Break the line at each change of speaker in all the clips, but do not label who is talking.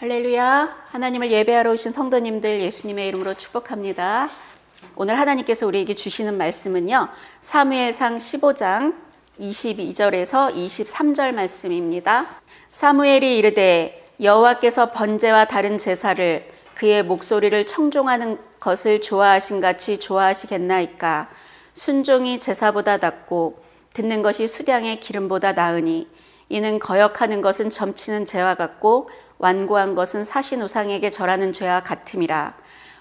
할렐루야. 하나님을 예배하러 오신 성도님들 예수님의 이름으로 축복합니다. 오늘 하나님께서 우리에게 주시는 말씀은요, 사무엘상 15장 22절에서 23절 말씀입니다. 사무엘이 이르되 여호와께서 번제와 다른 제사를 그의 목소리를 청종하는 것을 좋아하신 같이 좋아하시겠나이까. 순종이 제사보다 낫고 듣는 것이 수량의 기름보다 나으니 이는 거역하는 것은 점치는 죄와 같고 완고한 것은 사신 우상에게 절하는 죄와 같음이라.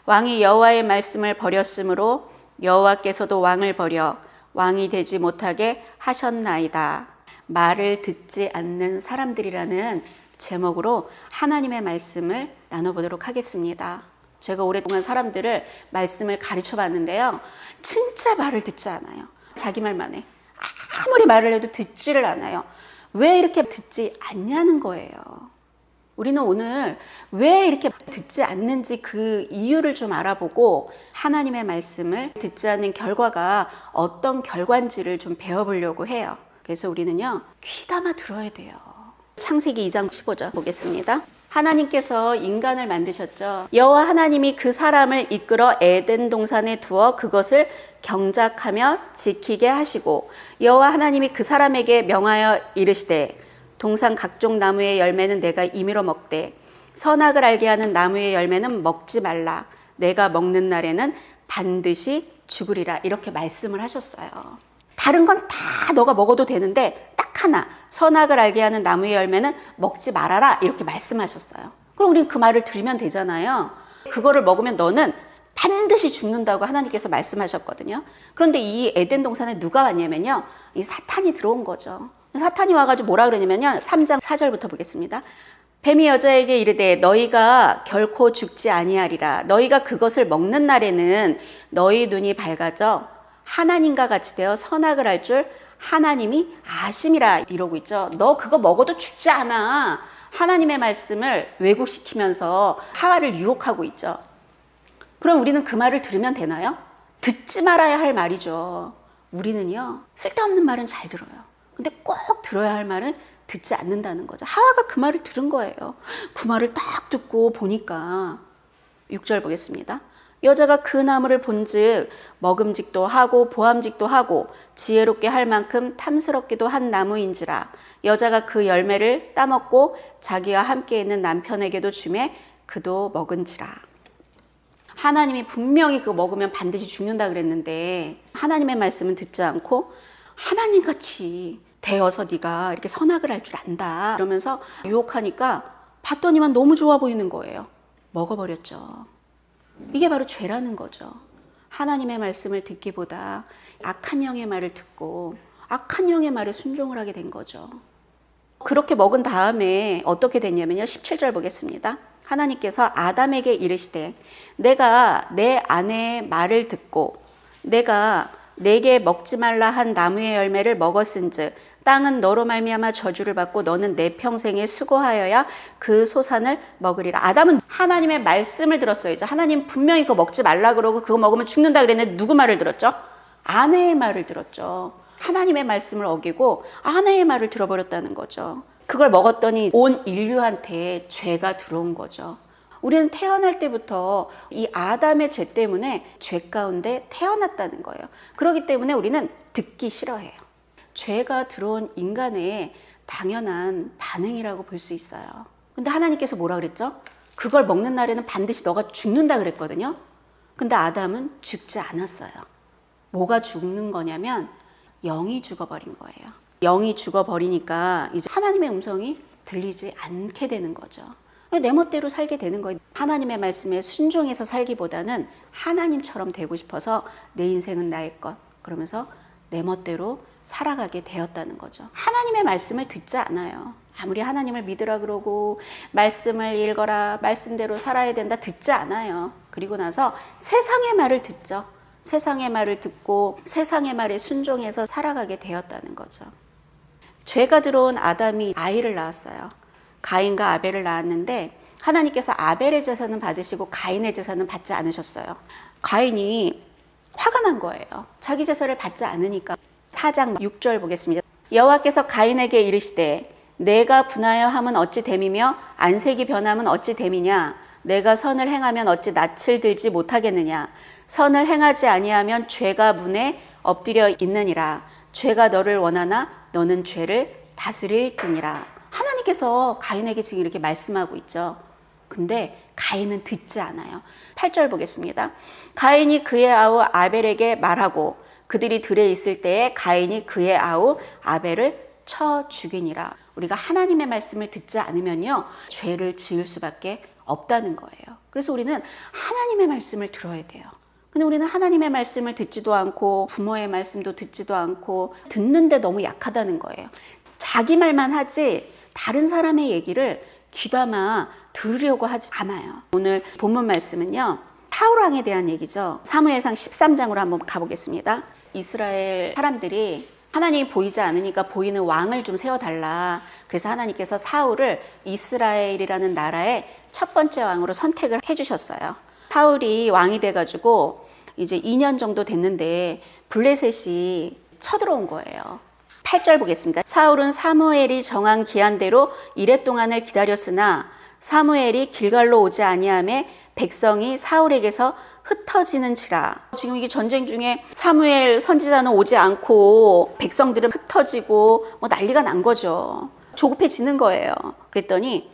왕이 여호와의 말씀을 버렸으므로 여호와께서도 왕을 버려 왕이 되지 못하게 하셨나이다. 말을 듣지 않는 사람들이라는 제목으로 하나님의 말씀을 나눠보도록 하겠습니다. 제가 오랫동안 사람들을 말씀을 가르쳐 봤는데요, 진짜 말을 듣지 않아요. 자기 말만 해. 아무리 말을 해도 듣지를 않아요. 왜 이렇게 듣지 않냐는 거예요. 우리는 오늘 왜 이렇게 듣지 않는지 그 이유를 좀 알아보고 하나님의 말씀을 듣지 않는 결과가 어떤 결과인지를 좀 배워보려고 해요. 그래서 우리는요, 귀담아 들어야 돼요. 창세기 2장 15절 보겠습니다. 하나님께서 인간을 만드셨죠. 여호와 하나님이 그 사람을 이끌어 에덴 동산에 두어 그것을 경작하며 지키게 하시고 여호와 하나님이 그 사람에게 명하여 이르시되 동산 각종 나무의 열매는 내가 임의로 먹되 선악을 알게 하는 나무의 열매는 먹지 말라. 내가 먹는 날에는 반드시 죽으리라. 이렇게 말씀을 하셨어요. 다른 건 다 너가 먹어도 되는데 딱 하나, 선악을 알게 하는 나무의 열매는 먹지 말아라. 이렇게 말씀하셨어요. 그럼 우리는 그 말을 들으면 되잖아요. 그거를 먹으면 너는 반드시 죽는다고 하나님께서 말씀하셨거든요. 그런데 이 에덴 동산에 누가 왔냐면요, 이 사탄이 들어온 거죠. 사탄이 와가지고 뭐라 그러냐면요, 3장 4절부터 보겠습니다. 뱀이 여자에게 이르되 너희가 결코 죽지 아니하리라. 너희가 그것을 먹는 날에는 너희 눈이 밝아져 하나님과 같이 되어 선악을 알 줄 하나님이 아심이라. 이러고 있죠. 너 그거 먹어도 죽지 않아. 하나님의 말씀을 왜곡시키면서 하와를 유혹하고 있죠. 그럼 우리는 그 말을 들으면 되나요? 듣지 말아야 할 말이죠. 우리는요, 쓸데없는 말은 잘 들어요. 근데 꼭 들어야 할 말은 듣지 않는다는 거죠. 하와가 그 말을 들은 거예요. 그 말을 딱 듣고 보니까 6절 보겠습니다. 여자가 그 나무를 본즉 먹음직도 하고 보암직도 하고 지혜롭게 할 만큼 탐스럽기도 한 나무인지라. 여자가 그 열매를 따먹고 자기와 함께 있는 남편에게도 주매 그도 먹은지라. 하나님이 분명히 그거 먹으면 반드시 죽는다 그랬는데 하나님의 말씀은 듣지 않고 하나님같이 되어서 네가 이렇게 선악을 할 줄 안다 이러면서 유혹하니까 봤더니만 너무 좋아 보이는 거예요. 먹어버렸죠. 이게 바로 죄라는 거죠. 하나님의 말씀을 듣기보다 악한 영의 말을 듣고 악한 영의 말에 순종을 하게 된 거죠. 그렇게 먹은 다음에 어떻게 됐냐면요, 17절 보겠습니다. 하나님께서 아담에게 이르시되 내가 내 아내의 말을 듣고 내가 내게 먹지 말라 한 나무의 열매를 먹었은즉 땅은 너로 말미암아 저주를 받고 너는 내 평생에 수고하여야 그 소산을 먹으리라. 아담은 하나님의 말씀을 들었어요. 이제 하나님 분명히 그거 먹지 말라 그러고 그거 먹으면 죽는다 그랬는데 누구 말을 들었죠? 아내의 말을 들었죠. 하나님의 말씀을 어기고 아내의 말을 들어버렸다는 거죠. 그걸 먹었더니 온 인류한테 죄가 들어온 거죠. 우리는 태어날 때부터 이 아담의 죄 때문에 죄 가운데 태어났다는 거예요. 그렇기 때문에 우리는 듣기 싫어해요. 죄가 들어온 인간의 당연한 반응이라고 볼 수 있어요. 근데 하나님께서 뭐라 그랬죠? 그걸 먹는 날에는 반드시 너가 죽는다 그랬거든요. 근데 아담은 죽지 않았어요. 뭐가 죽는 거냐면 영이 죽어버린 거예요. 영이 죽어버리니까 이제 하나님의 음성이 들리지 않게 되는 거죠. 내 멋대로 살게 되는 거예요. 하나님의 말씀에 순종해서 살기보다는 하나님처럼 되고 싶어서 내 인생은 나의 것 그러면서 내 멋대로 살아가게 되었다는 거죠. 하나님의 말씀을 듣지 않아요. 아무리 하나님을 믿으라 그러고 말씀을 읽어라, 말씀대로 살아야 된다 듣지 않아요. 그리고 나서 세상의 말을 듣죠. 세상의 말을 듣고 세상의 말에 순종해서 살아가게 되었다는 거죠. 죄가 들어온 아담이 아이를 낳았어요. 가인과 아벨을 낳았는데 하나님께서 아벨의 제사는 받으시고 가인의 제사는 받지 않으셨어요. 가인이 화가 난 거예요. 자기 제사를 받지 않으니까. 4장 6절 보겠습니다. 여호와께서 가인에게 이르시되 내가 분하여 함은 어찌 됨이며 안색이 변함은 어찌 됨이냐. 내가 선을 행하면 어찌 낯을 들지 못하겠느냐. 선을 행하지 아니하면 죄가 문에 엎드려 있느니라. 죄가 너를 원하나 너는 죄를 다스릴지니라. 하나님께서 가인에게 지금 이렇게 말씀하고 있죠. 근데 가인은 듣지 않아요. 8절 보겠습니다. 가인이 그의 아우 아벨에게 말하고 그들이 들에 있을 때에 가인이 그의 아우 아벨을 쳐 죽이니라. 우리가 하나님의 말씀을 듣지 않으면요, 죄를 지을 수밖에 없다는 거예요. 그래서 우리는 하나님의 말씀을 들어야 돼요. 근데 우리는 하나님의 말씀을 듣지도 않고 부모의 말씀도 듣지도 않고 듣는데 너무 약하다는 거예요. 자기 말만 하지 다른 사람의 얘기를 귀담아 들으려고 하지 않아요. 오늘 본문 말씀은요, 사울 왕에 대한 얘기죠. 사무엘상 13장으로 한번 가보겠습니다. 이스라엘 사람들이 하나님이 보이지 않으니까 보이는 왕을 좀 세워달라. 그래서 하나님께서 사울을 이스라엘이라는 나라의 첫 번째 왕으로 선택을 해주셨어요. 사울이 왕이 돼가지고 이제 2년 정도 됐는데 블레셋이 쳐들어온 거예요. 8절 보겠습니다. 사울은 사무엘이 정한 기한대로 이레 동안을 기다렸으나 사무엘이 길갈로 오지 아니하매 백성이 사울에게서 흩어지는지라. 지금 이게 전쟁 중에 사무엘 선지자는 오지 않고 백성들은 흩어지고 뭐 난리가 난 거죠. 조급해지는 거예요. 그랬더니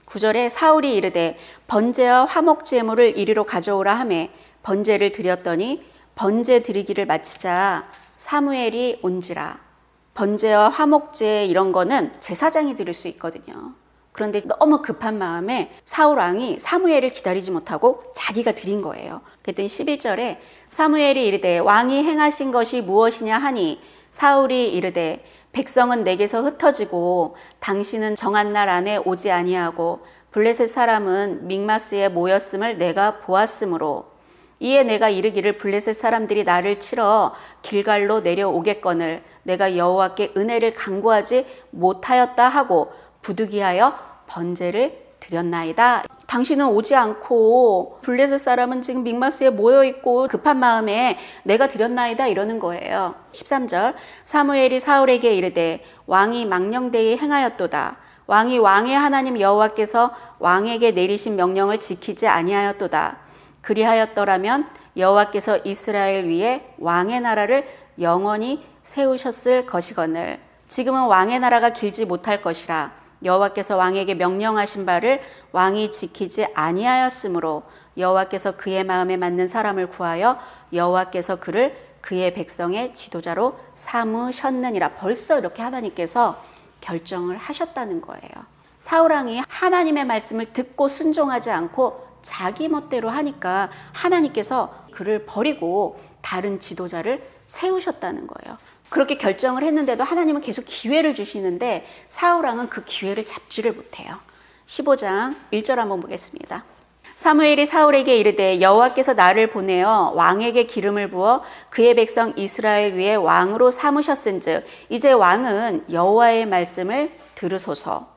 9절에 사울이 이르되 번제와 화목 제물을 이리로 가져오라 하매 번제를 드렸더니 번제 드리기를 마치자 사무엘이 온지라. 번제와 화목제 이런 거는 제사장이 드릴 수 있거든요. 그런데 너무 급한 마음에 사울 왕이 사무엘을 기다리지 못하고 자기가 드린 거예요. 그랬더니 11절에 사무엘이 이르되 왕이 행하신 것이 무엇이냐 하니 사울이 이르되 백성은 내게서 흩어지고 당신은 정한 날 안에 오지 아니하고 블레셋 사람은 믹마스에 모였음을 내가 보았으므로 이에 내가 이르기를 블레셋 사람들이 나를 치러 길갈로 내려오겠거늘 내가 여호와께 은혜를 간구하지 못하였다 하고 부득이하여 번제를 드렸나이다. 당신은 오지 않고 블레셋 사람은 지금 믹마스에 모여있고 급한 마음에 내가 드렸나이다 이러는 거예요. 13절 사무엘이 사울에게 이르되 왕이 망령되이 행하였도다. 왕이 왕의 하나님 여호와께서 왕에게 내리신 명령을 지키지 아니하였도다. 그리하였더라면 여호와께서 이스라엘 위에 왕의 나라를 영원히 세우셨을 것이거늘 지금은 왕의 나라가 길지 못할 것이라. 여호와께서 왕에게 명령하신 바를 왕이 지키지 아니하였으므로 여호와께서 그의 마음에 맞는 사람을 구하여 여호와께서 그를 그의 백성의 지도자로 삼으셨느니라. 벌써 이렇게 하나님께서 결정을 하셨다는 거예요. 사울 왕이 하나님의 말씀을 듣고 순종하지 않고 자기 멋대로 하니까 하나님께서 그를 버리고 다른 지도자를 세우셨다는 거예요. 그렇게 결정을 했는데도 하나님은 계속 기회를 주시는데 사울 왕은 그 기회를 잡지를 못해요. 15장 1절 한번 보겠습니다. 사무엘이 사울에게 이르되 여호와께서 나를 보내어 왕에게 기름을 부어 그의 백성 이스라엘 위에 왕으로 삼으셨은즉 이제 왕은 여호와의 말씀을 들으소서.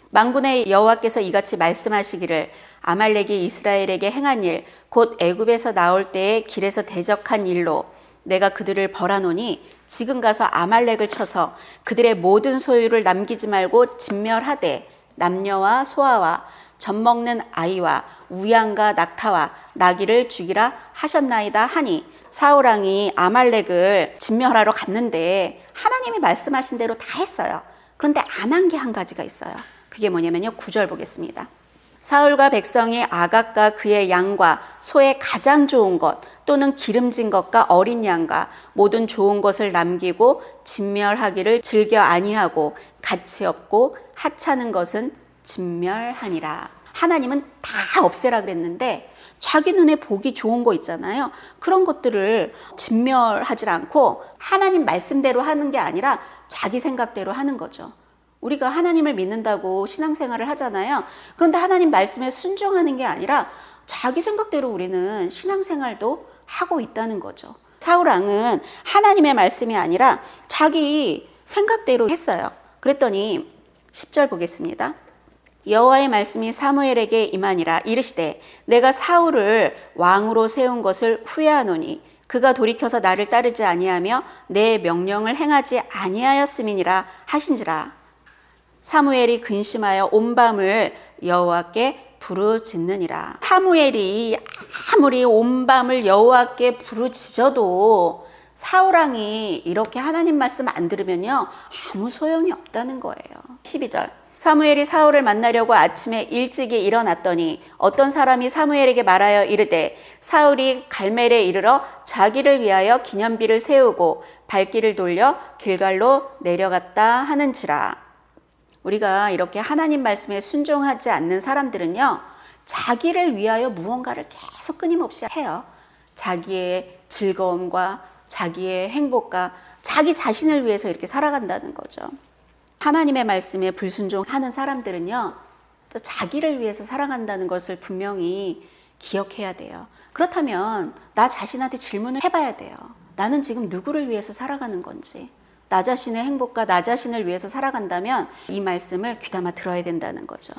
만군의 여호와께서 이같이 말씀하시기를 아말렉이 이스라엘에게 행한 일 곧 애굽에서 나올 때에 길에서 대적한 일로 내가 그들을 벌하노니 지금 가서 아말렉을 쳐서 그들의 모든 소유를 남기지 말고 진멸하되 남녀와 소아와 젖먹는 아이와 우양과 낙타와 나귀를 죽이라 하셨나이다 하니 사울 왕이 아말렉을 진멸하러 갔는데 하나님이 말씀하신 대로 다 했어요. 그런데 안 한 게 한 가지가 있어요. 그게 뭐냐면요. 9절 보겠습니다. 사울과 백성이 아각과 그의 양과 소의 가장 좋은 것 또는 기름진 것과 어린 양과 모든 좋은 것을 남기고 진멸하기를 즐겨 아니하고 가치 없고 하찮은 것은 진멸하니라. 하나님은 다 없애라 그랬는데 자기 눈에 보기 좋은 거 있잖아요. 그런 것들을 진멸하지 않고 하나님 말씀대로 하는 게 아니라 자기 생각대로 하는 거죠. 우리가 하나님을 믿는다고 신앙생활을 하잖아요. 그런데 하나님 말씀에 순종하는 게 아니라 자기 생각대로 우리는 신앙생활도 하고 있다는 거죠. 사울 왕은 하나님의 말씀이 아니라 자기 생각대로 했어요. 그랬더니 10절 보겠습니다. 여호와의 말씀이 사무엘에게 임하니라. 이르시되 내가 사울을 왕으로 세운 것을 후회하노니 그가 돌이켜서 나를 따르지 아니하며 내 명령을 행하지 아니하였음이니라 하신지라. 사무엘이 근심하여 온 밤을 여호와께 부르짖느니라. 사무엘이 아무리 온 밤을 여호와께 부르짖어도 사울왕이 이렇게 하나님 말씀 안 들으면요 아무 소용이 없다는 거예요. 12절. 사무엘이 사울을 만나려고 아침에 일찍이 일어났더니 어떤 사람이 사무엘에게 말하여 이르되 사울이 갈멜에 이르러 자기를 위하여 기념비를 세우고 발길을 돌려 길갈로 내려갔다 하는지라. 우리가 이렇게 하나님 말씀에 순종하지 않는 사람들은요 자기를 위하여 무언가를 계속 끊임없이 해요. 자기의 즐거움과 자기의 행복과 자기 자신을 위해서 이렇게 살아간다는 거죠. 하나님의 말씀에 불순종하는 사람들은요 또 자기를 위해서 살아간다는 것을 분명히 기억해야 돼요. 그렇다면 나 자신한테 질문을 해봐야 돼요. 나는 지금 누구를 위해서 살아가는 건지, 나 자신의 행복과 나 자신을 위해서 살아간다면 이 말씀을 귀담아 들어야 된다는 거죠.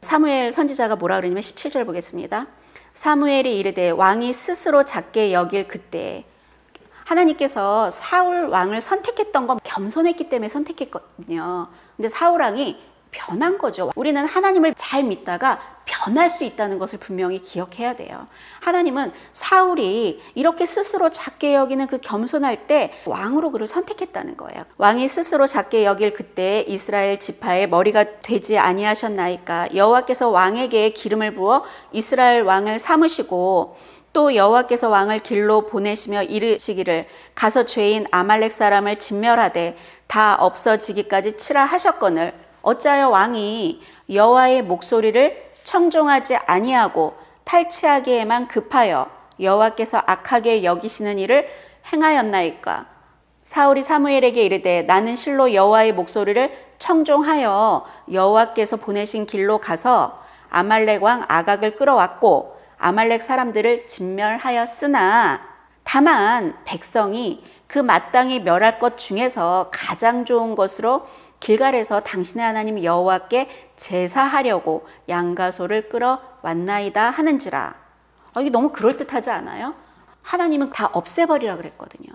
사무엘 선지자가 뭐라 그러냐면 17절 보겠습니다. 사무엘이 이르되 왕이 스스로 작게 여길 그때, 하나님께서 사울 왕을 선택했던 건 겸손했기 때문에 선택했거든요. 근데 사울 왕이 변한 거죠. 우리는 하나님을 잘 믿다가 변할 수 있다는 것을 분명히 기억해야 돼요. 하나님은 사울이 이렇게 스스로 작게 여기는 그 겸손할 때 왕으로 그를 선택했다는 거예요. 왕이 스스로 작게 여길 그때 이스라엘 지파의 머리가 되지 아니하셨나이까. 여호와께서 왕에게 기름을 부어 이스라엘 왕을 삼으시고 또 여호와께서 왕을 길로 보내시며 이르시기를 가서 죄인 아말렉 사람을 진멸하되 다 없어지기까지 치라 하셨거늘 어찌하여 왕이 여호와의 목소리를 청종하지 아니하고 탈취하기에만 급하여 여호와께서 악하게 여기시는 일을 행하였나이까. 사울이 사무엘에게 이르되 나는 실로 여호와의 목소리를 청종하여 여호와께서 보내신 길로 가서 아말렉 왕 아각을 끌어왔고 아말렉 사람들을 진멸하였으나 다만 백성이 그 마땅히 멸할 것 중에서 가장 좋은 것으로 길갈에서 당신의 하나님 여호와께 제사하려고 양가소를 끌어왔나이다 하는지라. 이게 너무 그럴듯하지 않아요? 하나님은 다 없애버리라 그랬거든요.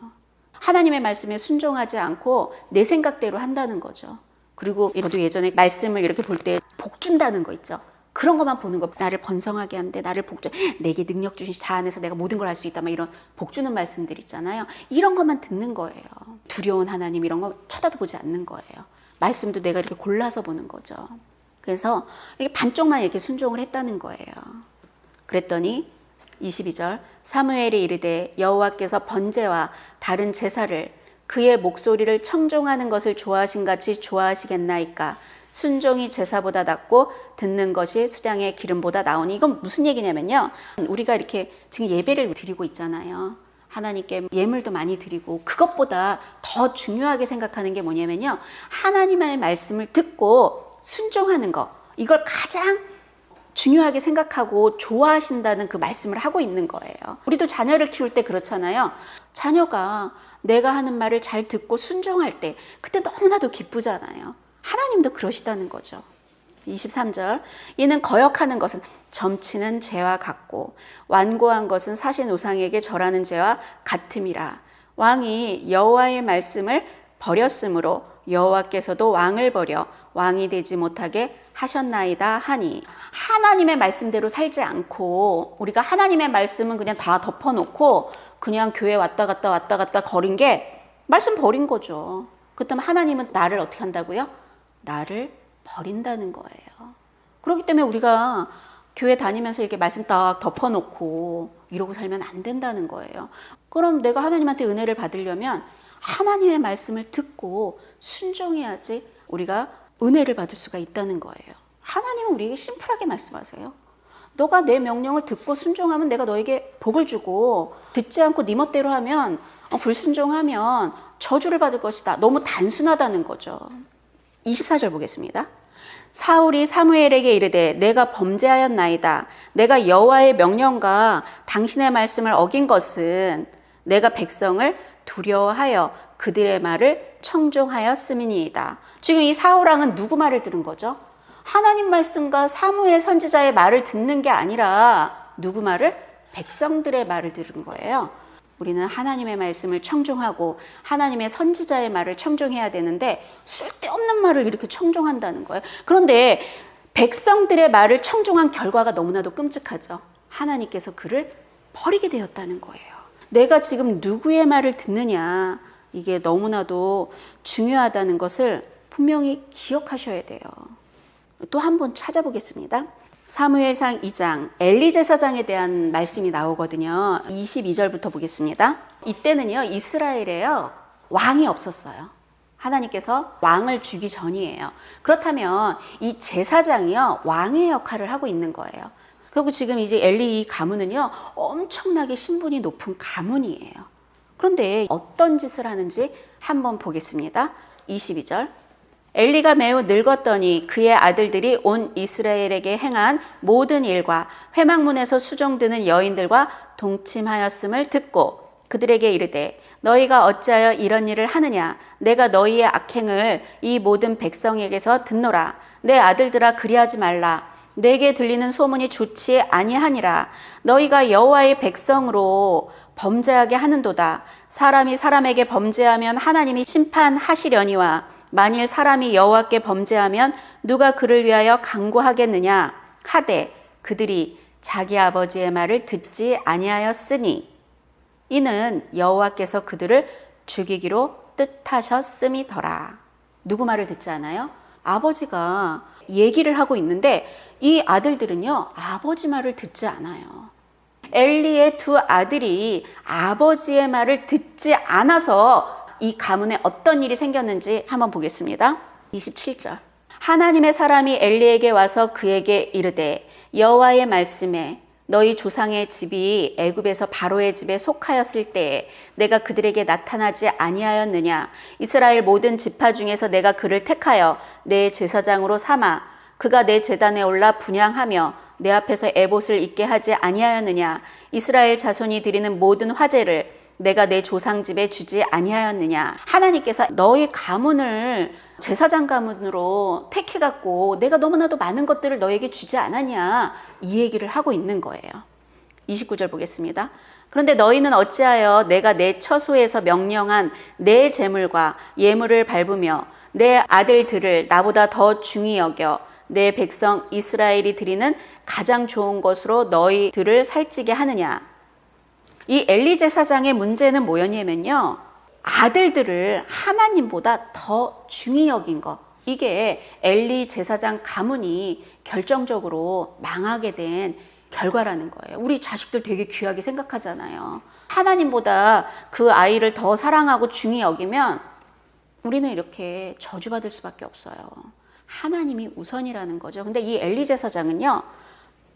하나님의 말씀에 순종하지 않고 내 생각대로 한다는 거죠. 그리고 저도 예전에 말씀을 이렇게 볼 때 복 준다는 거 있죠. 그런 것만 보는 거. 나를 번성하게 한대, 나를 복 줘, 내게 능력 주신 자 안에서 내가 모든 걸 할 수 있다, 막 이런 복 주는 말씀들 있잖아요. 이런 것만 듣는 거예요. 두려운 하나님 이런 거 쳐다도 보지 않는 거예요. 말씀도 내가 이렇게 골라서 보는 거죠. 그래서 이렇게 반쪽만 이렇게 순종을 했다는 거예요. 그랬더니 22절 사무엘이 이르되 여호와께서 번제와 다른 제사를 그의 목소리를 청종하는 것을 좋아하신 같이 좋아하시겠나이까. 순종이 제사보다 낫고 듣는 것이 수량의 기름보다 나오니. 이건 무슨 얘기냐면요, 우리가 이렇게 지금 예배를 드리고 있잖아요. 하나님께 예물도 많이 드리고 그것보다 더 중요하게 생각하는 게 뭐냐면요, 하나님의 말씀을 듣고 순종하는 거, 이걸 가장 중요하게 생각하고 좋아하신다는 그 말씀을 하고 있는 거예요. 우리도 자녀를 키울 때 그렇잖아요. 자녀가 내가 하는 말을 잘 듣고 순종할 때 그때 너무나도 기쁘잖아요. 하나님도 그러시다는 거죠. 23절 이는 거역하는 것은 점치는 죄와 같고 완고한 것은 사신 우상에게 절하는 죄와 같음이라. 왕이 여호와의 말씀을 버렸으므로 여호와께서도 왕을 버려 왕이 되지 못하게 하셨나이다 하니. 하나님의 말씀대로 살지 않고 우리가 하나님의 말씀은 그냥 다 덮어놓고 그냥 교회 왔다 갔다 거린 게 말씀 버린 거죠. 그렇다면 하나님은 나를 어떻게 한다고요? 나를 버린다는 거예요. 그렇기 때문에 우리가 교회 다니면서 이렇게 말씀 딱 덮어놓고 이러고 살면 안 된다는 거예요. 그럼 내가 하나님한테 은혜를 받으려면 하나님의 말씀을 듣고 순종해야지 우리가 은혜를 받을 수가 있다는 거예요. 하나님은 우리에게 심플하게 말씀하세요. 너가 내 명령을 듣고 순종하면 내가 너에게 복을 주고, 듣지 않고 네 멋대로 하면, 불순종하면 저주를 받을 것이다. 너무 단순하다는 거죠. 24절 보겠습니다. 사울이 사무엘에게 이르되 내가 범죄하였나이다. 내가 여호와의 명령과 당신의 말씀을 어긴 것은 내가 백성을 두려워하여 그들의 말을 청종하였음이니이다. 지금 이 사울왕은 누구 말을 들은 거죠? 하나님 말씀과 사무엘 선지자의 말을 듣는 게 아니라 누구 말을? 백성들의 말을 들은 거예요. 우리는 하나님의 말씀을 청종하고 하나님의 선지자의 말을 청종해야 되는데 쓸데없는 말을 이렇게 청종한다는 거예요. 그런데 백성들의 말을 청종한 결과가 너무나도 끔찍하죠. 하나님께서 그를 버리게 되었다는 거예요. 내가 지금 누구의 말을 듣느냐, 이게 너무나도 중요하다는 것을 분명히 기억하셔야 돼요. 또 한 번 찾아보겠습니다. 사무엘상 2장 엘리 제사장에 대한 말씀이 나오거든요. 22절부터 보겠습니다. 이때는요, 이스라엘에요 왕이 없었어요. 하나님께서 왕을 주기 전이에요. 그렇다면 이 제사장이요 왕의 역할을 하고 있는 거예요. 그리고 지금 이제 엘리 이 가문은요 엄청나게 신분이 높은 가문이에요. 그런데 어떤 짓을 하는지 한번 보겠습니다. 22절. 엘리가 매우 늙었더니 그의 아들들이 온 이스라엘에게 행한 모든 일과 회막문에서 수종드는 여인들과 동침하였음을 듣고 그들에게 이르되 너희가 어찌하여 이런 일을 하느냐? 내가 너희의 악행을 이 모든 백성에게서 듣노라. 내 아들들아 그리하지 말라. 내게 들리는 소문이 좋지 아니하니라. 너희가 여호와의 백성으로 범죄하게 하는도다. 사람이 사람에게 범죄하면 하나님이 심판하시려니와 만일 사람이 여호와께 범죄하면 누가 그를 위하여 강구하겠느냐 하되 그들이 자기 아버지의 말을 듣지 아니하였으니 이는 여호와께서 그들을 죽이기로 뜻하셨음이더라. 누구 말을 듣지 않아요? 아버지가 얘기를 하고 있는데 이 아들들은요 아버지 말을 듣지 않아요. 엘리의 두 아들이 아버지의 말을 듣지 않아서 이 가문에 어떤 일이 생겼는지 한번 보겠습니다. 27절. 하나님의 사람이 엘리에게 와서 그에게 이르되 여호와의 말씀에 너희 조상의 집이 애굽에서 바로의 집에 속하였을 때에 내가 그들에게 나타나지 아니하였느냐. 이스라엘 모든 지파 중에서 내가 그를 택하여 내 제사장으로 삼아 그가 내 제단에 올라 분향하며 내 앞에서 에봇을 입게 하지 아니하였느냐. 이스라엘 자손이 드리는 모든 화제를 내가 내 조상 집에 주지 아니하였느냐. 하나님께서 너희 가문을 제사장 가문으로 택해갖고 내가 너무나도 많은 것들을 너에게 주지 않았냐. 이 얘기를 하고 있는 거예요. 29절 보겠습니다. 그런데 너희는 어찌하여 내가 내 처소에서 명령한 내 재물과 예물을 밟으며 내 아들들을 나보다 더 중히 여겨 내 백성 이스라엘이 드리는 가장 좋은 것으로 너희들을 살찌게 하느냐. 이 엘리 제사장의 문제는 뭐였냐면요. 아들들을 하나님보다 더 중히 여긴 거. 이게 엘리 제사장 가문이 결정적으로 망하게 된 결과라는 거예요. 우리 자식들 되게 귀하게 생각하잖아요. 하나님보다 그 아이를 더 사랑하고 중히 여기면 우리는 이렇게 저주받을 수밖에 없어요. 하나님이 우선이라는 거죠. 근데 이 엘리 제사장은요.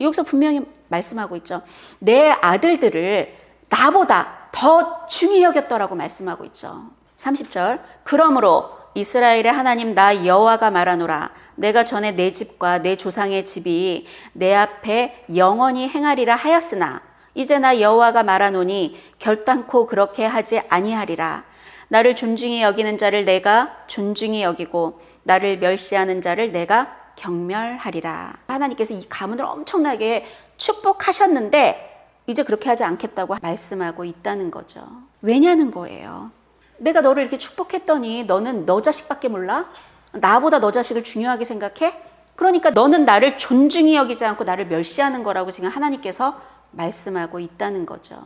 여기서 분명히 말씀하고 있죠. 내 아들들을 나보다 더 중히 여겼더라고 말씀하고 있죠. 30절. 그러므로 이스라엘의 하나님 나 여호와가 말하노라. 내가 전에 내 집과 내 조상의 집이 내 앞에 영원히 행하리라 하였으나 이제 나 여호와가 말하노니 결단코 그렇게 하지 아니하리라. 나를 존중히 여기는 자를 내가 존중히 여기고 나를 멸시하는 자를 내가 경멸하리라. 하나님께서 이 가문을 엄청나게 축복하셨는데 이제 그렇게 하지 않겠다고 말씀하고 있다는 거죠. 왜냐는 거예요. 내가 너를 이렇게 축복했더니 너는 너 자식밖에 몰라? 나보다 너 자식을 중요하게 생각해? 그러니까 너는 나를 존중히 여기지 않고 나를 멸시하는 거라고 지금 하나님께서 말씀하고 있다는 거죠.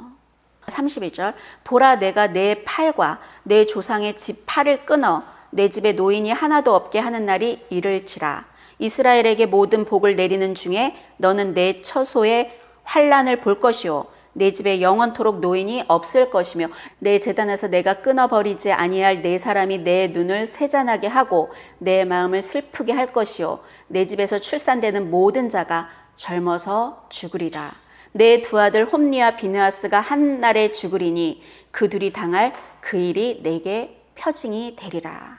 31절. 보라 내가 내 팔과 내 조상의 집 팔을 끊어 내 집에 노인이 하나도 없게 하는 날이 이를지라. 이스라엘에게 모든 복을 내리는 중에 너는 내 처소에 환난을 볼 것이요 내 집에 영원토록 노인이 없을 것이며 내 제단에서 내가 끊어버리지 아니할 내 사람이 내 눈을 세잔하게 하고 내 마음을 슬프게 할 것이요 내 집에서 출산되는 모든 자가 젊어서 죽으리라. 내 두 아들 홈니와 비느하스가 한 날에 죽으리니 그 둘이 당할 그 일이 내게 표징이 되리라.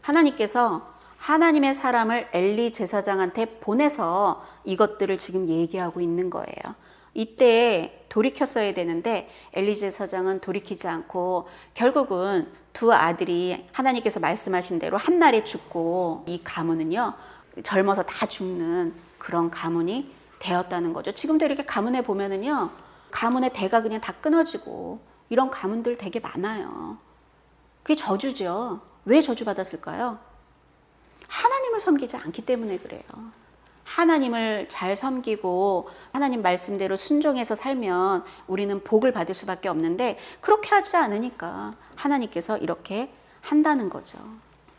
하나님께서 하나님의 사람을 엘리 제사장한테 보내서 이것들을 지금 얘기하고 있는 거예요. 이때 돌이켰어야 되는데 엘리 제사장은 돌이키지 않고 결국은 두 아들이 하나님께서 말씀하신 대로 한 날에 죽고 이 가문은요 젊어서 다 죽는 그런 가문이 되었다는 거죠. 지금도 이렇게 가문에 보면은요 가문의 대가 그냥 다 끊어지고 이런 가문들 되게 많아요. 그게 저주죠. 왜 저주받았을까요? 하나님을 섬기지 않기 때문에 그래요. 하나님을 잘 섬기고 하나님 말씀대로 순종해서 살면 우리는 복을 받을 수밖에 없는데 그렇게 하지 않으니까 하나님께서 이렇게 한다는 거죠.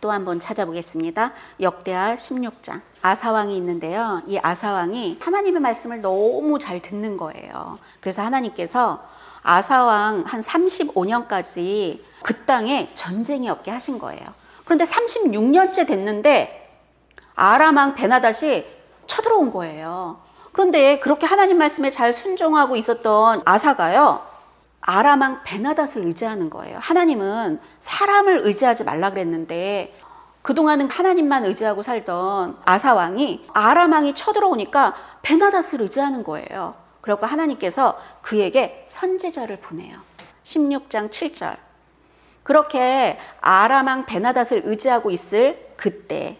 또 한번 찾아보겠습니다. 역대하 16장. 아사왕이 있는데요. 이 아사왕이 하나님의 말씀을 너무 잘 듣는 거예요. 그래서 하나님께서 아사왕 한 35년까지 그 땅에 전쟁이 없게 하신 거예요. 그런데 36년째 됐는데 아람왕 베나닷이 쳐들어온 거예요. 그런데 그렇게 하나님 말씀에 잘 순종하고 있었던 아사가요, 아람왕 베나닷을 의지하는 거예요. 하나님은 사람을 의지하지 말라 그랬는데 그동안은 하나님만 의지하고 살던 아사왕이 아람왕이 쳐들어오니까 베나닷을 의지하는 거예요. 그래서 하나님께서 그에게 선지자를 보내요. 16장 7절. 그렇게 아람왕 베나닷을 의지하고 있을 그때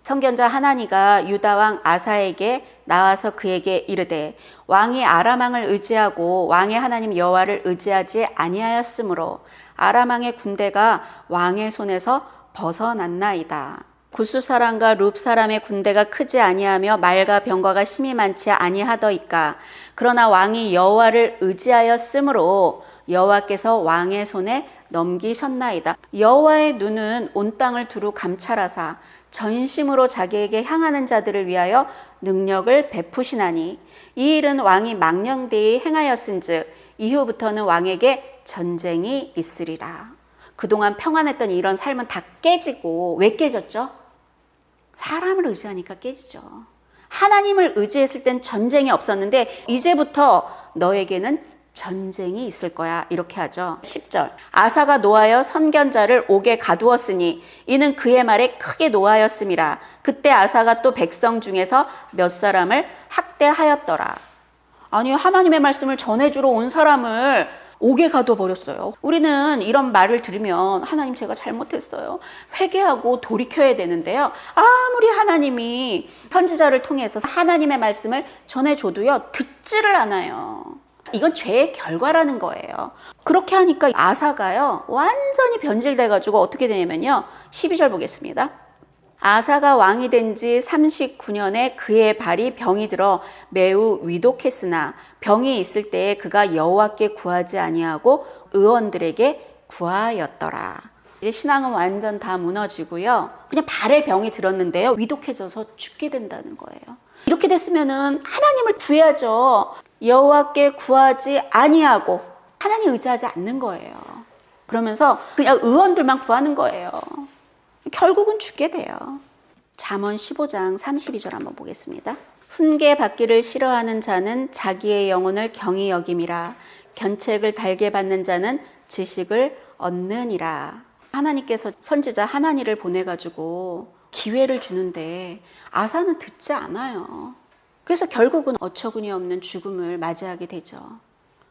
선견자 하나니가 유다왕 아사에게 나와서 그에게 이르되 왕이 아람왕을 의지하고 왕의 하나님 여호와를 의지하지 아니하였으므로 아람왕의 군대가 왕의 손에서 벗어났나이다. 구스 사람과 룹 사람의 군대가 크지 아니하며 말과 병거가 심히 많지 아니하더이까. 그러나 왕이 여호와를 의지하였으므로 여호와께서 왕의 손에 넘기셨나이다. 여호와의 눈은 온 땅을 두루 감찰하사 전심으로 자기에게 향하는 자들을 위하여 능력을 베푸시나니 이 일은 왕이 망령되이 행하였은즉 이후부터는 왕에게 전쟁이 있으리라. 그동안 평안했던 이런 삶은 다 깨지고, 왜 깨졌죠? 사람을 의지하니까 깨지죠. 하나님을 의지했을 땐 전쟁이 없었는데 이제부터 너에게는 전쟁이 있을 거야, 이렇게 하죠. 10절. 아사가 노하여 선견자를 옥에 가두었으니 이는 그의 말에 크게 노하였음이라. 그때 아사가 또 백성 중에서 몇 사람을 학대하였더라. 아니, 하나님의 말씀을 전해주러 온 사람을 옥에 가둬버렸어요. 우리는 이런 말을 들으면 하나님, 제가 잘못했어요, 회개하고 돌이켜야 되는데요, 아무리 하나님이 선지자를 통해서 하나님의 말씀을 전해줘도요, 듣지를 않아요. 이건 죄의 결과라는 거예요. 그렇게 하니까 아사가요, 완전히 변질돼가지고 어떻게 되냐면요, 12절 보겠습니다. 아사가 왕이 된 지 39년에 그의 발이 병이 들어 매우 위독했으나 병이 있을 때에 그가 여호와께 구하지 아니하고 의원들에게 구하였더라. 이제 신앙은 완전 다 무너지고요, 그냥 발에 병이 들었는데요, 위독해져서 죽게 된다는 거예요. 이렇게 됐으면은 하나님을 구해야죠. 여호와께 구하지 아니하고 하나님 의지하지 않는 거예요. 그러면서 그냥 의원들만 구하는 거예요. 결국은 죽게 돼요. 잠언 15장 32절 한번 보겠습니다. 훈계 받기를 싫어하는 자는 자기의 영혼을 경히 여김이라. 견책을 달게 받는 자는 지식을 얻느니라. 하나님께서 선지자 하나니를 보내가지고 기회를 주는데 아사는 듣지 않아요. 그래서 결국은 어처구니 없는 죽음을 맞이하게 되죠.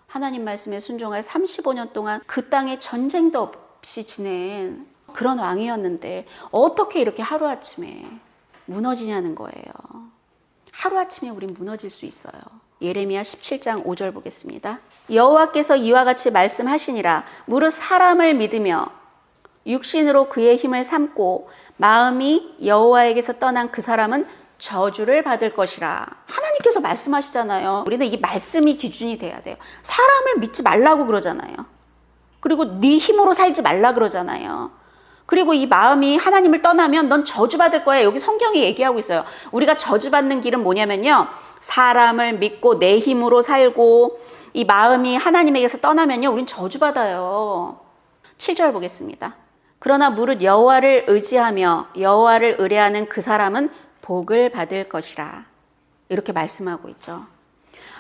하나님 말씀에 순종하여 35년 동안 그 땅에 전쟁도 없이 지낸 그런 왕이었는데 어떻게 이렇게 하루아침에 무너지냐는 거예요. 하루아침에 우린 무너질 수 있어요. 예레미야 17장 5절 보겠습니다. 여호와께서 이와 같이 말씀하시니라. 무릇 사람을 믿으며 육신으로 그의 힘을 삼고 마음이 여호와에게서 떠난 그 사람은 저주를 받을 것이라. 하나님께서 말씀하시잖아요. 우리는 이 말씀이 기준이 돼야 돼요. 사람을 믿지 말라고 그러잖아요. 그리고 네 힘으로 살지 말라 그러잖아요. 그리고 이 마음이 하나님을 떠나면 넌 저주받을 거야. 여기 성경이 얘기하고 있어요. 우리가 저주받는 길은 뭐냐면요, 사람을 믿고 내 힘으로 살고 이 마음이 하나님에게서 떠나면요, 우린 저주받아요. 7절 보겠습니다. 그러나 무릇 여호와를 의지하며 여호와를 의뢰하는 그 사람은 복을 받을 것이라. 이렇게 말씀하고 있죠.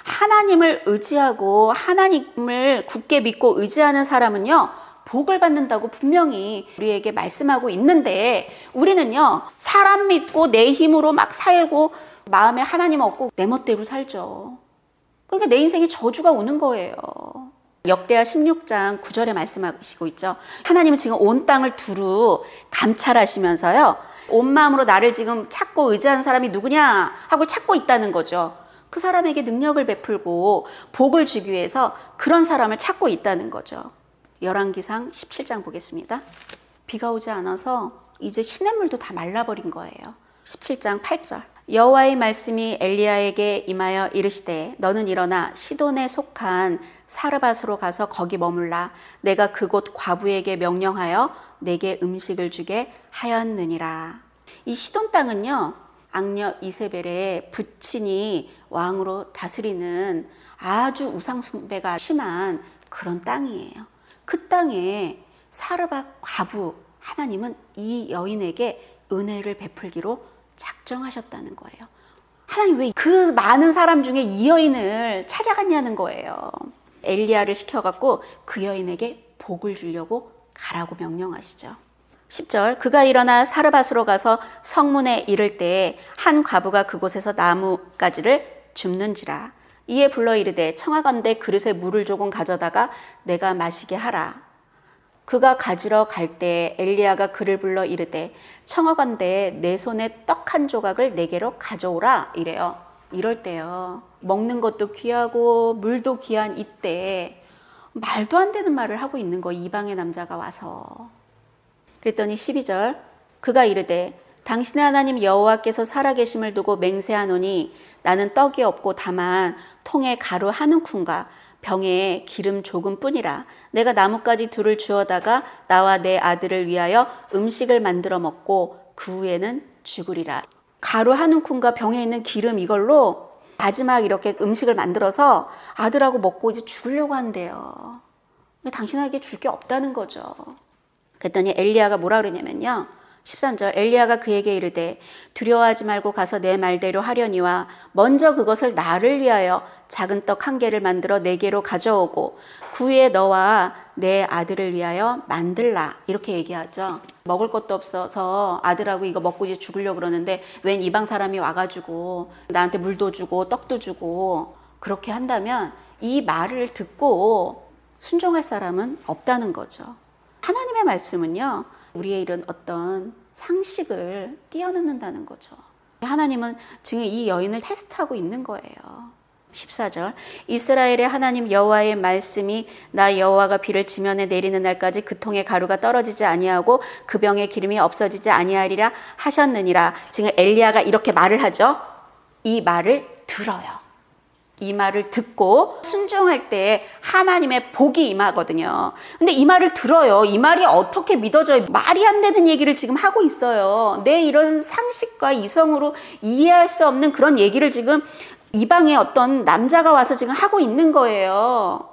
하나님을 의지하고 하나님을 굳게 믿고 의지하는 사람은요, 복을 받는다고 분명히 우리에게 말씀하고 있는데, 우리는요, 사람 믿고 내 힘으로 막 살고 마음에 하나님 없고 내 멋대로 살죠. 그러니까 내 인생에 저주가 오는 거예요. 역대하 16장 9절에 말씀하시고 있죠. 하나님은 지금 온 땅을 두루 감찰하시면서요, 온 마음으로 나를 지금 찾고 의지하는 사람이 누구냐 하고 찾고 있다는 거죠. 그 사람에게 능력을 베풀고 복을 주기 위해서 그런 사람을 찾고 있다는 거죠. 열왕기상 17장 보겠습니다. 비가 오지 않아서 이제 시냇물도 다 말라버린 거예요. 17장 8절. 여호와의 말씀이 엘리야에게 임하여 이르시되 너는 일어나 시돈에 속한 사르밧으로 가서 거기 머물라. 내가 그곳 과부에게 명령하여 내게 음식을 주게 하였느니라. 이 시돈 땅은요, 악녀 이세벨의 부친이 왕으로 다스리는 아주 우상숭배가 심한 그런 땅이에요. 그 땅에 사르밧 과부 하나님은 이 여인에게 은혜를 베풀기로 작정하셨다는 거예요. 하나님 왜 그 많은 사람 중에 이 여인을 찾아갔냐는 거예요. 엘리야를 시켜갖고 그 여인에게 복을 주려고 가라고 명령하시죠. 10절. 그가 일어나 사르밧으로 가서 성문에 이를 때에 한 과부가 그곳에서 나뭇가지를 줍는지라. 이에 불러 이르되 청하건대 그릇에 물을 조금 가져다가 내가 마시게 하라. 그가 가지러 갈 때 엘리야가 그를 불러 이르되 청하건대 내 손에 떡 한 조각을 내게로 가져오라 이래요. 이럴 때요, 먹는 것도 귀하고 물도 귀한 이때 말도 안 되는 말을 하고 있는 거, 이방의 남자가 와서. 그랬더니 12절. 그가 이르되 당신의 하나님 여호와께서 살아계심을 두고 맹세하노니 나는 떡이 없고 다만 통에 가루 한 움큼과 병에 기름 조금뿐이라. 내가 나뭇가지 둘을 주어다가 나와 내 아들을 위하여 음식을 만들어 먹고 그 후에는 죽으리라. 가루 한 움큼과 병에 있는 기름, 이걸로 마지막 이렇게 음식을 만들어서 아들하고 먹고 이제 죽으려고 한대요. 당신에게 줄 게 없다는 거죠. 그랬더니 엘리야가 뭐라 그러냐면요, 13절. 엘리야가 그에게 이르되 두려워하지 말고 가서 내 말대로 하려니와 먼저 그것을 나를 위하여 작은 떡 한 개를 만들어 내게로 가져오고 그 후에 너와 내 아들을 위하여 만들라. 이렇게 얘기하죠. 먹을 것도 없어서 아들하고 이거 먹고 이제 죽으려고 그러는데 웬 이방 사람이 와가지고 나한테 물도 주고 떡도 주고 그렇게 한다면 이 말을 듣고 순종할 사람은 없다는 거죠. 하나님의 말씀은요, 우리의 이런 어떤 상식을 뛰어넘는다는 거죠. 하나님은 지금 이 여인을 테스트하고 있는 거예요. 14절. 이스라엘의 하나님 여호와의 말씀이 나 여호와가 비를 지면에 내리는 날까지 그 통에 가루가 떨어지지 아니하고 그 병에 기름이 없어지지 아니하리라 하셨느니라. 지금 엘리야가 이렇게 말을 하죠. 이 말을 들어요. 이 말을 듣고 순종할 때 하나님의 복이 임하거든요. 근데 이 말을 들어요. 이 말이 어떻게 믿어져요? 말이 안 되는 얘기를 지금 하고 있어요. 내 이런 상식과 이성으로 이해할 수 없는 그런 얘기를 지금 이방의 어떤 남자가 와서 지금 하고 있는 거예요.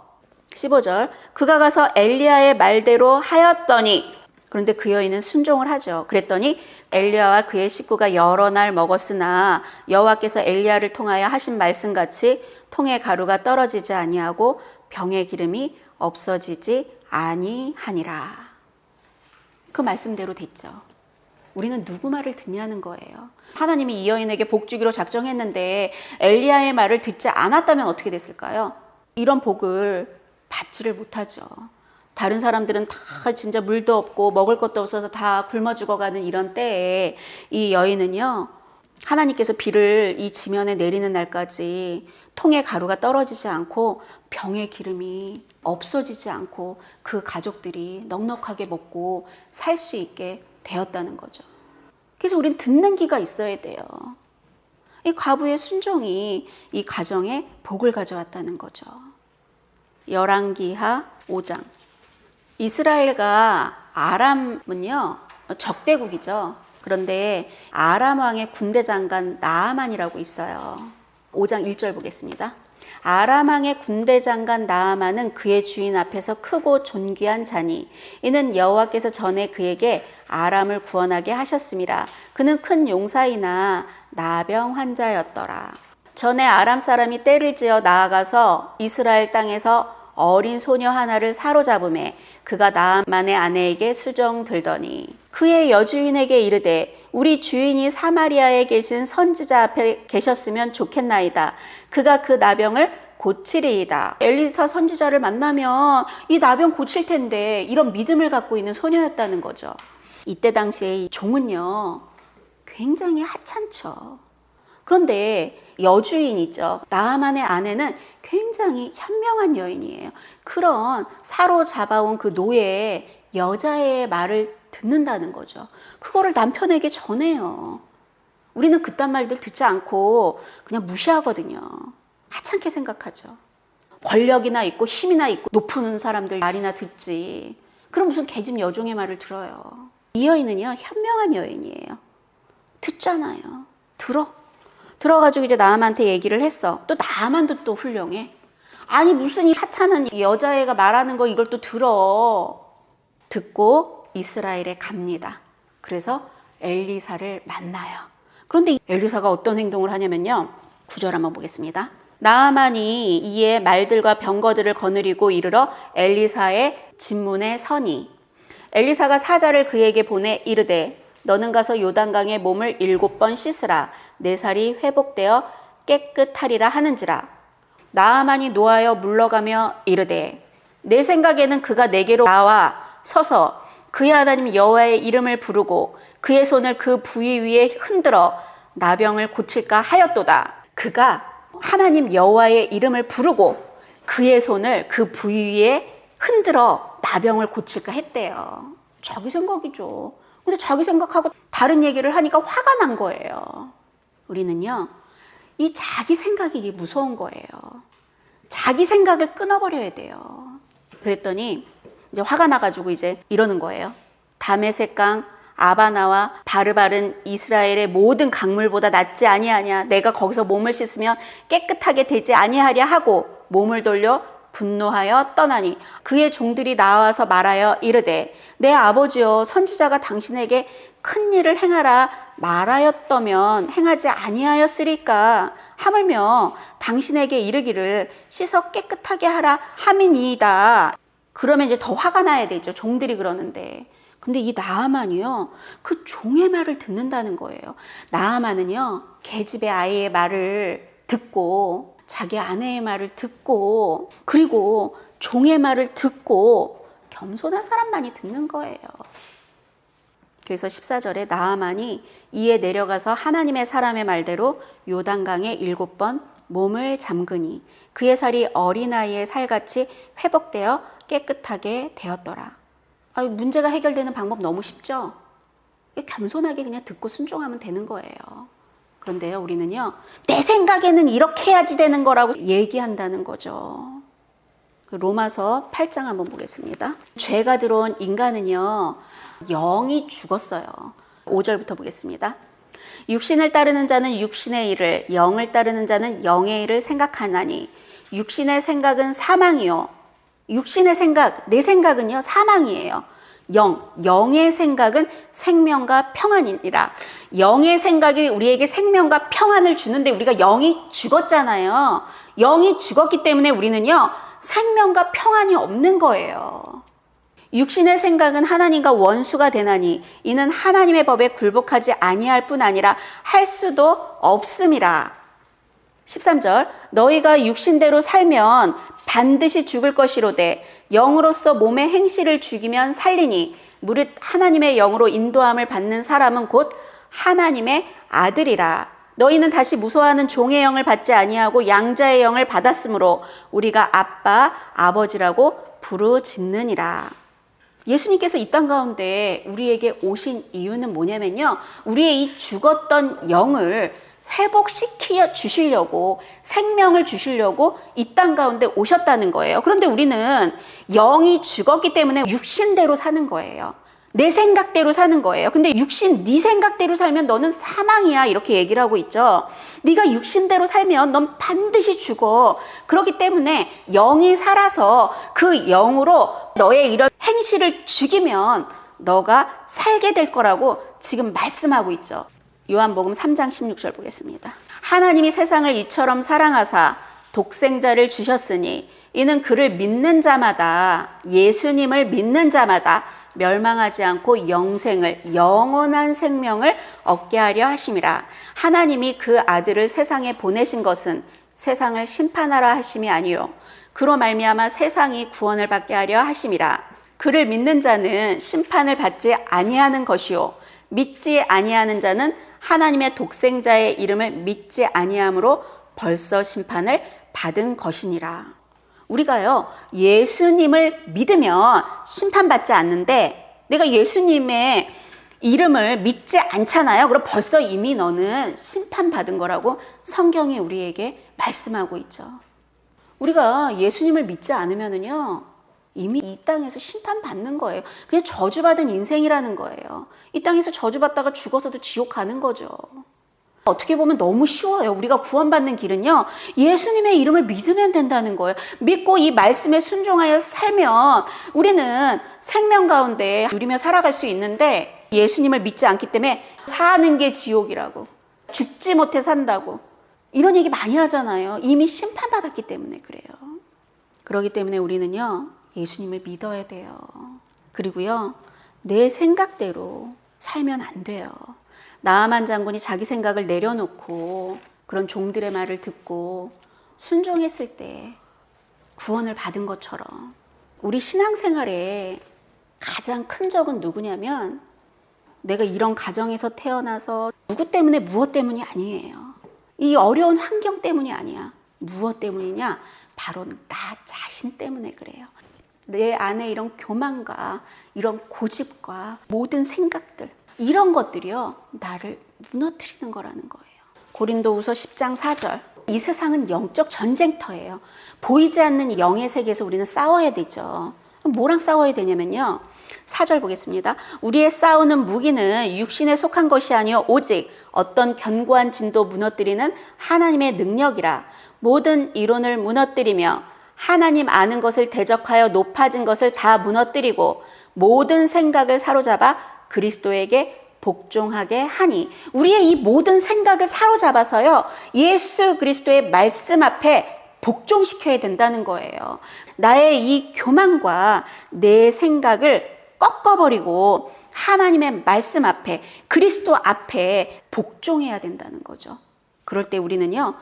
15절. 그가 가서 엘리야의 말대로 하였더니, 그런데 그 여인은 순종을 하죠. 그랬더니 엘리야와 그의 식구가 여러 날 먹었으나 여호와께서 엘리야를 통하여 하신 말씀같이 통에 가루가 떨어지지 아니하고 병의 기름이 없어지지 아니하니라. 그 말씀대로 됐죠. 우리는 누구 말을 듣냐는 거예요. 하나님이 이 여인에게 복 주기로 작정했는데 엘리야의 말을 듣지 않았다면 어떻게 됐을까요? 이런 복을 받지를 못하죠. 다른 사람들은 다 진짜 물도 없고 먹을 것도 없어서 다 굶어 죽어가는 이런 때에 이 여인은요, 하나님께서 비를 이 지면에 내리는 날까지 통에 가루가 떨어지지 않고 병의 기름이 없어지지 않고 그 가족들이 넉넉하게 먹고 살 수 있게 되었다는 거죠. 그래서 우린 듣는 귀가 있어야 돼요. 이 과부의 순종이 이 가정에 복을 가져왔다는 거죠. 열왕기하 5장. 이스라엘과 아람은요, 적대국이죠. 그런데 아람 왕의 군대 장관 나아만이라고 있어요. 5장 1절 보겠습니다. 아람 왕의 군대 장관 나아만은 그의 주인 앞에서 크고 존귀한 자니 이는 여호와께서 전에 그에게 아람을 구원하게 하셨음이라. 그는 큰 용사이나 나병 환자였더라. 전에 아람 사람이 떼를 지어 나아가서 이스라엘 땅에서 어린 소녀 하나를 사로잡음에 그가 나아만의 아내에게 수정 들더니 그의 여주인에게 이르되 우리 주인이 사마리아에 계신 선지자 앞에 계셨으면 좋겠나이다. 그가 그 나병을 고치리이다. 엘리사 선지자를 만나면 이 나병 고칠 텐데, 이런 믿음을 갖고 있는 소녀였다는 거죠. 이때 당시에 이 종은요, 굉장히 하찮죠. 그런데 여주인이죠. 나아만의 아내는 굉장히 현명한 여인이에요. 그런 사로잡아온 그 노예의 여자의 말을 듣는다는 거죠. 그거를 남편에게 전해요. 우리는 그딴 말들 듣지 않고 그냥 무시하거든요. 하찮게 생각하죠. 권력이나 있고 힘이나 있고 높은 사람들 말이나 듣지. 그럼 무슨 계집 여종의 말을 들어요. 이 여인은요, 현명한 여인이에요. 듣잖아요. 들어가지고 이제 나아만한테 얘기를 했어. 또 나아만도 또 훌륭해. 아니 무슨 이 하찮은 여자애가 말하는 거 이걸 또 듣고 이스라엘에 갑니다. 그래서 엘리사를 만나요. 그런데 엘리사가 어떤 행동을 하냐면요. 9절 한번 보겠습니다. 나아만이 이에 말들과 병거들을 거느리고 이르러 엘리사의 집문에 서니 엘리사가 사자를 그에게 보내 이르되 너는 가서 요단강에 몸을 7번 씻으라 내 살이 회복되어 깨끗하리라 하는지라. 나아만이 노하여 물러가며 이르되 내 생각에는 그가 내게로 나와 서서 그의 하나님 여호와의 이름을 부르고 그의 손을 그 부위 위에 흔들어 나병을 고칠까 하였도다. 그가 하나님 여호와의 이름을 부르고 그의 손을 그 부위 위에 흔들어 나병을 고칠까 했대요. 자기 생각이죠. 근데 자기 생각하고 다른 얘기를 하니까 화가 난 거예요. 우리는요, 이 자기 생각이 이게 무서운 거예요. 자기 생각을 끊어버려야 돼요. 그랬더니 이제 화가 나가지고 이제 이러는 거예요. 다메섹강 아바나와 바르바른 이스라엘의 모든 강물보다 낫지 아니하냐. 내가 거기서 몸을 씻으면 깨끗하게 되지 아니하랴 하고 몸을 돌려 분노하여 떠나니 그의 종들이 나와서 말하여 이르되 내 아버지여 선지자가 당신에게 큰 일을 행하라 말하였더면 행하지 아니하였으리까. 하물며 당신에게 이르기를 씻어 깨끗하게 하라 함이니이다. 그러면 이제 더 화가 나야 되죠. 종들이 그러는데. 근데 이 나아만이요, 그 종의 말을 듣는다는 거예요. 나아만은요, 계집의 아이의 말을 듣고 자기 아내의 말을 듣고 그리고 종의 말을 듣고 겸손한 사람만이 듣는 거예요. 그래서 14절에 나아만이 이에 내려가서 하나님의 사람의 말대로 요단강에 7번 몸을 잠그니 그의 살이 어린아이의 살같이 회복되어 깨끗하게 되었더라. 문제가 해결되는 방법 너무 쉽죠? 겸손하게 그냥 듣고 순종하면 되는 거예요. 그런데요, 우리는요, 내 생각에는 이렇게 해야지 되는 거라고 얘기한다는 거죠. 로마서 8장 한번 보겠습니다. 죄가 들어온 인간은요, 영이 죽었어요. 5절부터 보겠습니다. 육신을 따르는 자는 육신의 일을, 영을 따르는 자는 영의 일을 생각하나니 육신의 생각은 사망이요. 육신의 생각, 내 생각은요, 사망이에요. 영의 생각은 생명과 평안이니라. 영의 생각이 우리에게 생명과 평안을 주는데 우리가 영이 죽었잖아요. 영이 죽었기 때문에 우리는요, 생명과 평안이 없는 거예요. 육신의 생각은 하나님과 원수가 되나니 이는 하나님의 법에 굴복하지 아니할 뿐 아니라 할 수도 없음이라. 13절 너희가 육신대로 살면 반드시 죽을 것이로되 영으로서 몸의 행실을 죽이면 살리니 무릇 하나님의 영으로 인도함을 받는 사람은 곧 하나님의 아들이라. 너희는 다시 무서워하는 종의 영을 받지 아니하고 양자의 영을 받았으므로 우리가 아빠 아버지라고 부르짖느니라. 예수님께서 이 땅 가운데 우리에게 오신 이유는 뭐냐면요, 우리의 이 죽었던 영을 회복시켜 주시려고, 생명을 주시려고 이 땅 가운데 오셨다는 거예요. 그런데 우리는 영이 죽었기 때문에 육신대로 사는 거예요. 내 생각대로 사는 거예요. 근데 육신, 네 생각대로 살면 너는 사망이야, 이렇게 얘기를 하고 있죠. 네가 육신대로 살면 넌 반드시 죽어. 그렇기 때문에 영이 살아서 그 영으로 너의 이런 행실을 죽이면 너가 살게 될 거라고 지금 말씀하고 있죠. 요한복음 3장 16절 보겠습니다. 하나님이 세상을 이처럼 사랑하사 독생자를 주셨으니 이는 그를 믿는 자마다, 예수님을 믿는 자마다 멸망하지 않고 영생을, 영원한 생명을 얻게 하려 하심이라. 하나님이 그 아들을 세상에 보내신 것은 세상을 심판하라 하심이 아니요 그로 말미암아 세상이 구원을 받게 하려 하심이라. 그를 믿는 자는 심판을 받지 아니하는 것이요 믿지 아니하는 자는 하나님의 독생자의 이름을 믿지 아니함으로 벌써 심판을 받은 것이니라. 우리가요, 예수님을 믿으면 심판받지 않는데 내가 예수님의 이름을 믿지 않잖아요. 그럼 벌써 이미 너는 심판받은 거라고 성경이 우리에게 말씀하고 있죠. 우리가 예수님을 믿지 않으면은요, 이미 이 땅에서 심판받는 거예요. 그냥 저주받은 인생이라는 거예요. 이 땅에서 저주받다가 죽어서도 지옥 가는 거죠. 어떻게 보면 너무 쉬워요. 우리가 구원받는 길은요, 예수님의 이름을 믿으면 된다는 거예요. 믿고 이 말씀에 순종하여 살면 우리는 생명 가운데 누리며 살아갈 수 있는데, 예수님을 믿지 않기 때문에 사는 게 지옥이라고, 죽지 못해 산다고 이런 얘기 많이 하잖아요. 이미 심판받았기 때문에 그래요. 그렇기 때문에 우리는요, 예수님을 믿어야 돼요. 그리고요, 내 생각대로 살면 안 돼요. 나아만 장군이 자기 생각을 내려놓고 그런 종들의 말을 듣고 순종했을 때 구원을 받은 것처럼 우리 신앙생활에 가장 큰 적은 누구냐면, 내가 이런 가정에서 태어나서 누구 때문에 무엇 때문이 아니에요. 이 어려운 환경 때문이 아니야. 무엇 때문이냐? 바로 나 자신 때문에 그래요. 내 안에 이런 교만과 이런 고집과 모든 생각들, 이런 것들이요, 나를 무너뜨리는 거라는 거예요. 고린도후서 10장 4절. 이 세상은 영적 전쟁터예요. 보이지 않는 영의 세계에서 우리는 싸워야 되죠. 뭐랑 싸워야 되냐면요, 4절 보겠습니다. 우리의 싸우는 무기는 육신에 속한 것이 아니요 오직 어떤 견고한 진도 무너뜨리는 하나님의 능력이라. 모든 이론을 무너뜨리며 하나님 아는 것을 대적하여 높아진 것을 다 무너뜨리고 모든 생각을 사로잡아 그리스도에게 복종하게 하니. 우리의 이 모든 생각을 사로잡아서요, 예수 그리스도의 말씀 앞에 복종시켜야 된다는 거예요. 나의 이 교만과 내 생각을 꺾어버리고 하나님의 말씀 앞에, 그리스도 앞에 복종해야 된다는 거죠. 그럴 때 우리는요,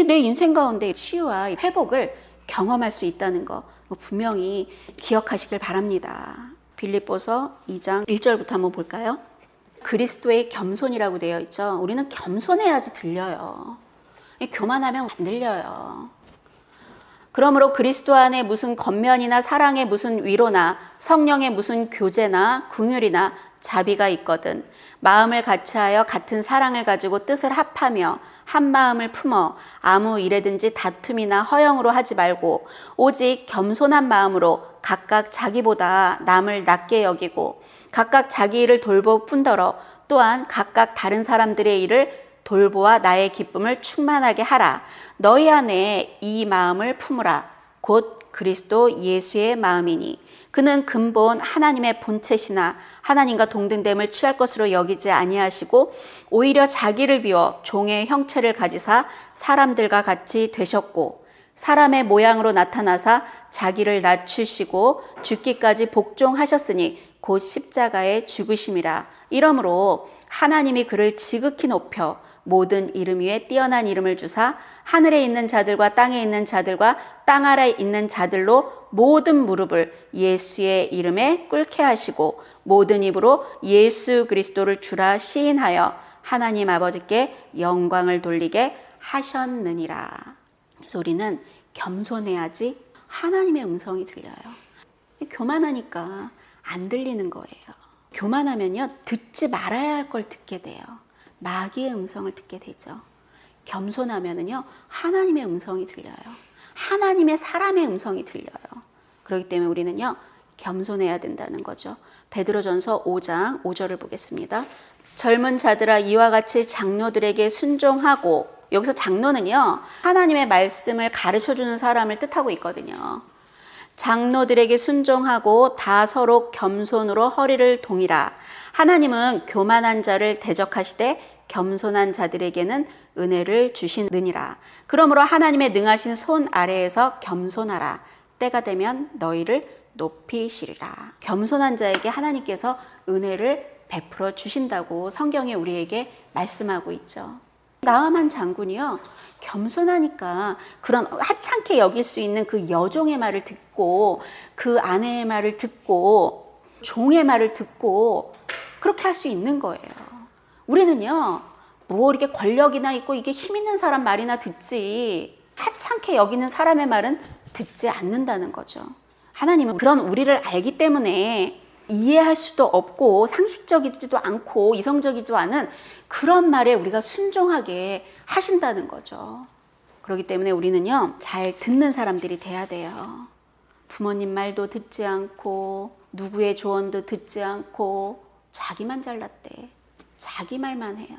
내 인생 가운데 치유와 회복을 경험할 수 있다는 거 분명히 기억하시길 바랍니다. 빌립보서 2장 1절부터 한번 볼까요? 그리스도의 겸손이라고 되어 있죠. 우리는 겸손해야지 들려요. 교만하면 안 들려요. 그러므로 그리스도 안에 무슨 겉면이나 사랑의 무슨 위로나 성령의 무슨 교제나 긍휼이나 자비가 있거든 마음을 같이하여 같은 사랑을 가지고 뜻을 합하며 한 마음을 품어 아무 일에든지 다툼이나 허영으로 하지 말고 오직 겸손한 마음으로 각각 자기보다 남을 낮게 여기고 각각 자기 일을 돌볼 뿐더러 또한 각각 다른 사람들의 일을 돌보아 나의 기쁨을 충만하게 하라. 너희 안에 이 마음을 품으라. 곧 그리스도 예수의 마음이니 그는 근본 하나님의 본체시나 하나님과 동등됨을 취할 것으로 여기지 아니하시고 오히려 자기를 비워 종의 형체를 가지사 사람들과 같이 되셨고 사람의 모양으로 나타나사 자기를 낮추시고 죽기까지 복종하셨으니 곧 십자가의 죽으심이라. 이러므로 하나님이 그를 지극히 높여 모든 이름 위에 뛰어난 이름을 주사 하늘에 있는 자들과 땅에 있는 자들과 땅 아래에 있는 자들로 모든 무릎을 예수의 이름에 꿇게 하시고 모든 입으로 예수 그리스도를 주라 시인하여 하나님 아버지께 영광을 돌리게 하셨느니라. 그래서 우리는 겸손해야지 하나님의 음성이 들려요. 교만하니까 안 들리는 거예요. 교만하면요, 듣지 말아야 할 걸 듣게 돼요. 마귀의 음성을 듣게 되죠. 겸손하면은요, 하나님의 음성이 들려요. 하나님의 사람의 음성이 들려요. 그렇기 때문에 우리는요, 겸손해야 된다는 거죠. 베드로전서 5장 5절을 보겠습니다. 젊은 자들아 이와 같이 장로들에게 순종하고, 여기서 장로는요, 하나님의 말씀을 가르쳐주는 사람을 뜻하고 있거든요. 장로들에게 순종하고 다 서로 겸손으로 허리를 동이라. 하나님은 교만한 자를 대적하시되 겸손한 자들에게는 은혜를 주시느니라. 그러므로 하나님의 능하신 손 아래에서 겸손하라. 때가 되면 너희를 높이시리라. 겸손한 자에게 하나님께서 은혜를 베풀어 주신다고 성경이 우리에게 말씀하고 있죠. 나아만 장군이요, 겸손하니까 그런 하찮게 여길 수 있는 그 여종의 말을 듣고 그 아내의 말을 듣고 종의 말을 듣고 그렇게 할 수 있는 거예요. 우리는요, 뭐 이렇게 권력이나 있고 이게 힘 있는 사람 말이나 듣지 하찮게 여기는 사람의 말은 듣지 않는다는 거죠. 하나님은 그런 우리를 알기 때문에 이해할 수도 없고 상식적이지도 않고 이성적이지도 않은 그런 말에 우리가 순종하게 하신다는 거죠. 그렇기 때문에 우리는요, 잘 듣는 사람들이 돼야 돼요. 부모님 말도 듣지 않고 누구의 조언도 듣지 않고 자기만 잘났대. 자기 말만 해요.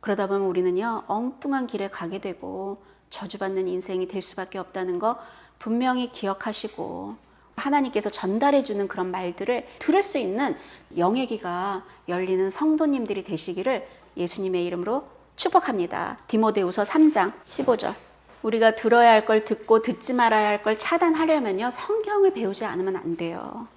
그러다 보면 우리는요, 엉뚱한 길에 가게 되고 저주받는 인생이 될 수밖에 없다는 거 분명히 기억하시고 하나님께서 전달해 주는 그런 말들을 들을 수 있는 영의 귀가 열리는 성도님들이 되시기를 예수님의 이름으로 축복합니다. 디모데후서 3장 15절. 우리가 들어야 할 걸 듣고 듣지 말아야 할 걸 차단하려면요, 성경을 배우지 않으면 안 돼요.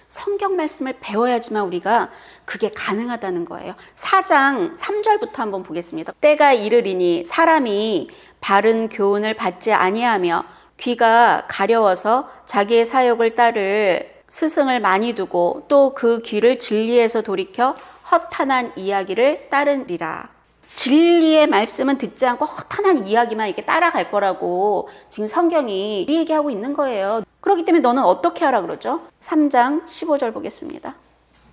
성경 말씀을 배워야지만 우리가 그게 가능하다는 거예요. 4장 3절부터 한번 보겠습니다. 때가 이르리니 사람이 바른 교훈을 받지 아니하며 귀가 가려워서 자기의 사욕을 따를 스승을 많이 두고 또 그 귀를 진리에서 돌이켜 허탄한 이야기를 따르리라. 진리의 말씀은 듣지 않고 허탄한 이야기만 이렇게 따라갈 거라고 지금 성경이 이 얘기하고 있는 거예요. 그렇기 때문에 너는 어떻게 하라 그러죠? 3장 15절 보겠습니다.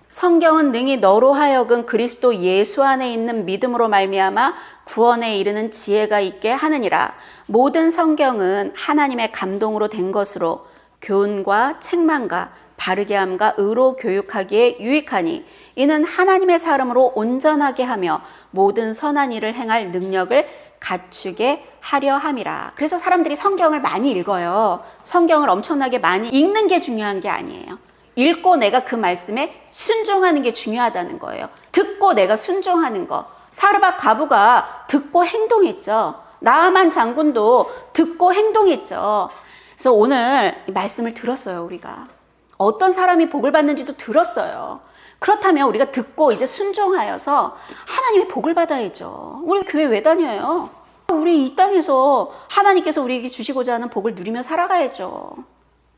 성경은 능히 너로 하여금 그리스도 예수 안에 있는 믿음으로 말미암아 구원에 이르는 지혜가 있게 하느니라. 모든 성경은 하나님의 감동으로 된 것으로 교훈과 책망과 바르게 함과 의로 교육하기에 유익하니 이는 하나님의 사람으로 온전하게 하며 모든 선한 일을 행할 능력을 갖추게 하려 함이라. 그래서 사람들이 성경을 많이 읽어요. 성경을 엄청나게 많이 읽는 게 중요한 게 아니에요. 읽고 내가 그 말씀에 순종하는 게 중요하다는 거예요. 듣고 내가 순종하는 거. 사르밧 과부가 듣고 행동했죠. 나아만 장군도 듣고 행동했죠. 그래서 오늘 이 말씀을 들었어요, 우리가. 어떤 사람이 복을 받는지도 들었어요. 그렇다면 우리가 듣고 이제 순종하여서 하나님의 복을 받아야죠. 우리 교회 왜 다녀요? 우리 이 땅에서 하나님께서 우리에게 주시고자 하는 복을 누리며 살아가야죠.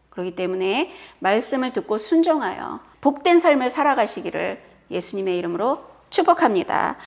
그렇기 때문에 말씀을 듣고 순종하여 복된 삶을 살아가시기를 예수님의 이름으로 축복합니다.